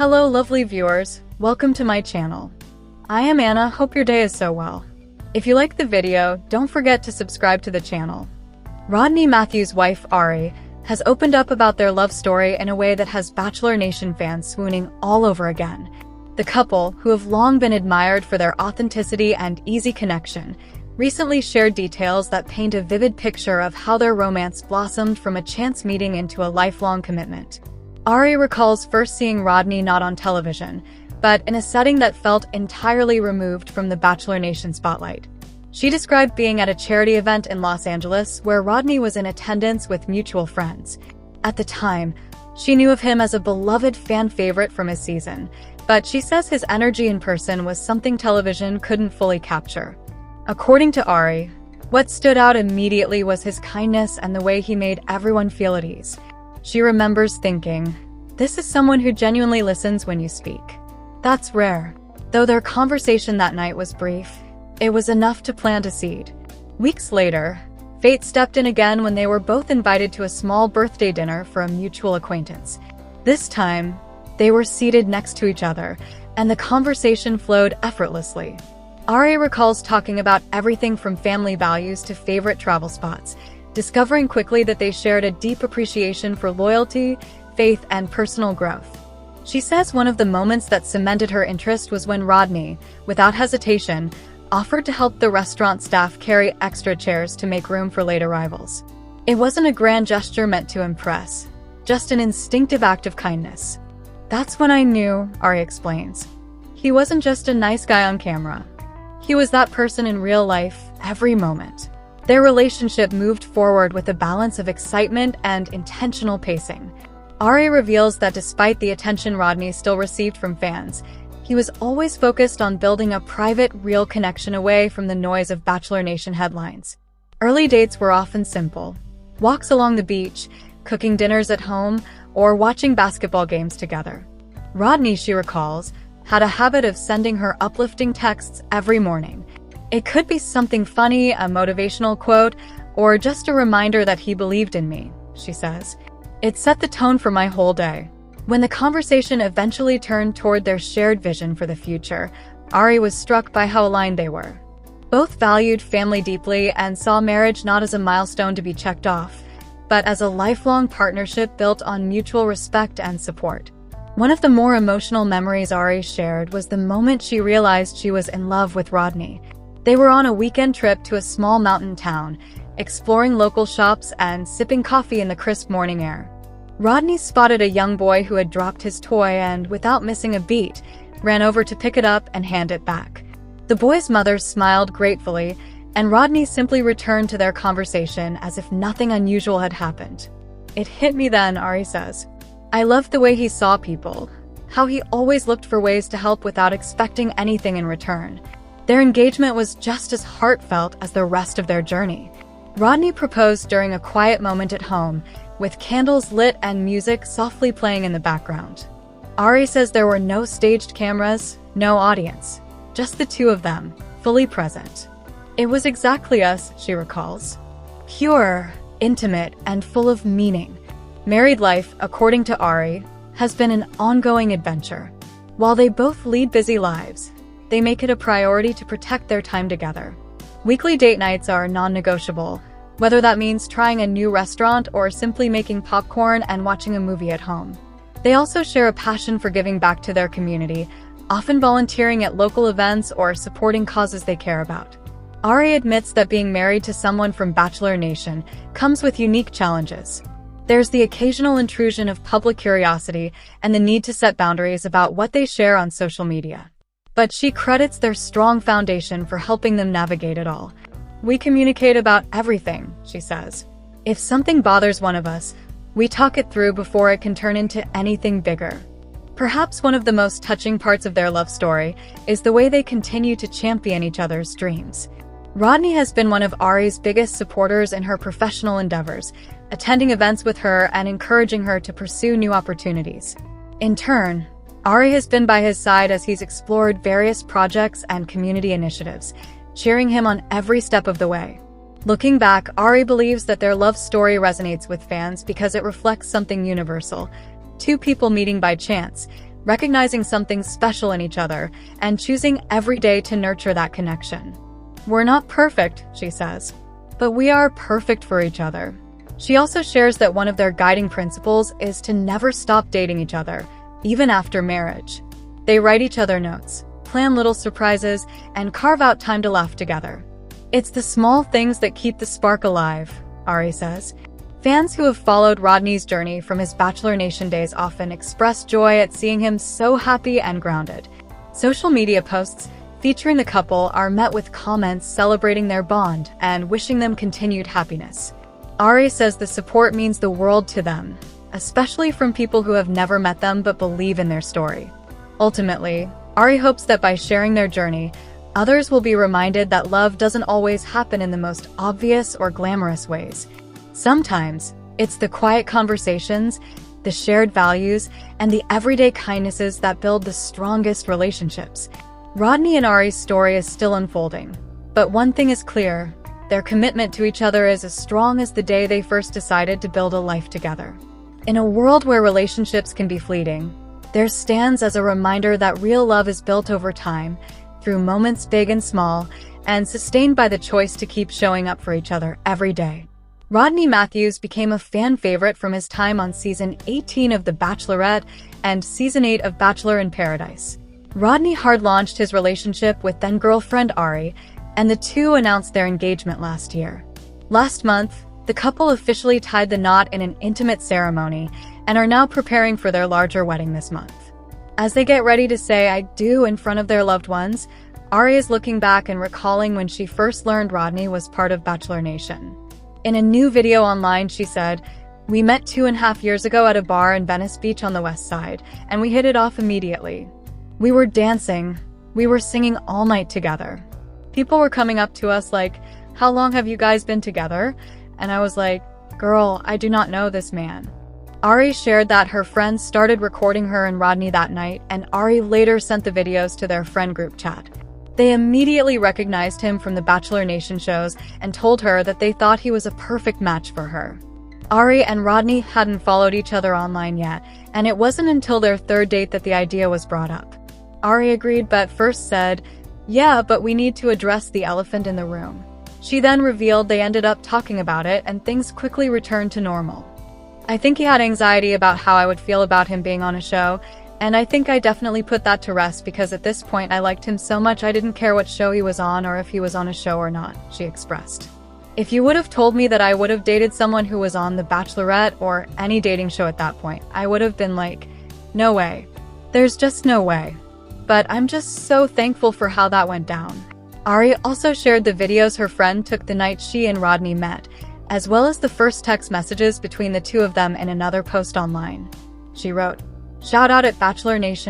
Hello lovely viewers, welcome to my channel. I am Anna, hope your day is so well. If you like the video, don't forget to subscribe to the channel. Rodney Mathews' wife Ari has opened up about their love story in a way that has Bachelor Nation fans swooning all over again. The couple, who have long been admired for their authenticity and easy connection, recently shared details that paint a vivid picture of how their romance blossomed from a chance meeting into a lifelong commitment. Ari recalls first seeing Rodney not on television, but in a setting that felt entirely removed from the Bachelor Nation spotlight. She described being at a charity event in Los Angeles where Rodney was in attendance with mutual friends. At the time, she knew of him as a beloved fan favorite from his season, but she says his energy in person was something television couldn't fully capture. According to Ari, what stood out immediately was his kindness and the way he made everyone feel at ease. She remembers thinking, "This is someone who genuinely listens when you speak." That's rare. Though their conversation that night was brief, it was enough to plant a seed. Weeks later, fate stepped in again when they were both invited to a small birthday dinner for a mutual acquaintance. This time, they were seated next to each other, and the conversation flowed effortlessly. Ari recalls talking about everything from family values to favorite travel spots, discovering quickly that they shared a deep appreciation for loyalty, faith, and personal growth. She says one of the moments that cemented her interest was when Rodney, without hesitation, offered to help the restaurant staff carry extra chairs to make room for late arrivals. It wasn't a grand gesture meant to impress, just an instinctive act of kindness. "That's when I knew," Ari explains. "He wasn't just a nice guy on camera. He was that person in real life, every moment." Their relationship moved forward with a balance of excitement and intentional pacing. Ari reveals that despite the attention Rodney still received from fans, he was always focused on building a private, real connection away from the noise of Bachelor Nation headlines. Early dates were often simple: walks along the beach, cooking dinners at home, or watching basketball games together. Rodney, she recalls, had a habit of sending her uplifting texts every morning. It could be something funny, a motivational quote, or just a reminder that he believed in me, she says. "It set the tone for my whole day." When the conversation eventually turned toward their shared vision for the future, Ari was struck by how aligned they were. Both valued family deeply and saw marriage not as a milestone to be checked off, but as a lifelong partnership built on mutual respect and support. One of the more emotional memories Ari shared was the moment she realized she was in love with Rodney. They were on a weekend trip to a small mountain town, exploring local shops and sipping coffee in the crisp morning air. Rodney spotted a young boy who had dropped his toy and, without missing a beat, ran over to pick it up and hand it back. The boy's mother smiled gratefully, and Rodney simply returned to their conversation as if nothing unusual had happened. "It hit me then," Ari says. "I loved the way he saw people, how he always looked for ways to help without expecting anything in return." Their engagement was just as heartfelt as the rest of their journey. Rodney proposed during a quiet moment at home, with candles lit and music softly playing in the background. Ari says there were no staged cameras, no audience, just the two of them, fully present. "It was exactly us," she recalls. "Pure, intimate, and full of meaning." Married life, according to Ari, has been an ongoing adventure. While they both lead busy lives, they make it a priority to protect their time together. Weekly date nights are non-negotiable, whether that means trying a new restaurant or simply making popcorn and watching a movie at home. They also share a passion for giving back to their community, often volunteering at local events or supporting causes they care about. Ari admits that being married to someone from Bachelor Nation comes with unique challenges. There's the occasional intrusion of public curiosity and the need to set boundaries about what they share on social media. But she credits their strong foundation for helping them navigate it all. "We communicate about everything," she says. "If something bothers one of us, we talk it through before it can turn into anything bigger." Perhaps one of the most touching parts of their love story is the way they continue to champion each other's dreams. Rodney has been one of Ari's biggest supporters in her professional endeavors, attending events with her and encouraging her to pursue new opportunities. In turn, Ari has been by his side as he's explored various projects and community initiatives, cheering him on every step of the way. Looking back, Ari believes that their love story resonates with fans because it reflects something universal: two people meeting by chance, recognizing something special in each other and choosing every day to nurture that connection. "We're not perfect," she says, "but we are perfect for each other." She also shares that one of their guiding principles is to never stop dating each other, even after marriage. They write each other notes, plan little surprises, and carve out time to laugh together. "It's the small things that keep the spark alive," Ari says. Fans who have followed Rodney's journey from his Bachelor Nation days often express joy at seeing him so happy and grounded. Social media posts featuring the couple are met with comments celebrating their bond and wishing them continued happiness. Ari says the support means the world to them, especially from people who have never met them but believe in their story. Ultimately, Ari hopes that by sharing their journey, others will be reminded that love doesn't always happen in the most obvious or glamorous ways. Sometimes, it's the quiet conversations, the shared values, and the everyday kindnesses that build the strongest relationships. Rodney and Ari's story is still unfolding, but one thing is clear: their commitment to each other is as strong as the day they first decided to build a life together. In a world where relationships can be fleeting, theirs stands as a reminder that real love is built over time, through moments big and small, and sustained by the choice to keep showing up for each other every day. Rodney Mathews became a fan favorite from his time on Season 18 of The Bachelorette and Season 8 of Bachelor in Paradise. Rodney hard-launched his relationship with then-girlfriend Ari, and the two announced their engagement last year. Last month, the couple officially tied the knot in an intimate ceremony and are now preparing for their larger wedding this month. As they get ready to say "I do" in front of their loved ones, Ari is looking back and recalling when she first learned Rodney was part of Bachelor Nation. In a new video online, she said, "We met 2.5 years ago at a bar in Venice Beach on the west side, and we hit it off immediately. We were dancing, we were singing all night together. People were coming up to us like, 'How long have you guys been together?' And I was like, 'Girl, I do not know this man.'" Ari shared that her friends started recording her and Rodney that night, and Ari later sent the videos to their friend group chat. They immediately recognized him from the Bachelor Nation shows and told her that they thought he was a perfect match for her. Ari and Rodney hadn't followed each other online yet, and it wasn't until their third date that the idea was brought up. Ari agreed but first said, "Yeah, but we need to address the elephant in the room." She then revealed they ended up talking about it and things quickly returned to normal. "I think he had anxiety about how I would feel about him being on a show, and I think I definitely put that to rest because at this point I liked him so much I didn't care what show he was on or if he was on a show or not," she expressed. "If you would have told me that I would have dated someone who was on The Bachelorette or any dating show at that point, I would have been like, no way. There's just no way. But I'm just so thankful for how that went down." Ari also shared the videos her friend took the night she and Rodney met, as well as the first text messages between the two of them in another post online. She wrote, "Shout out at Bachelor Nation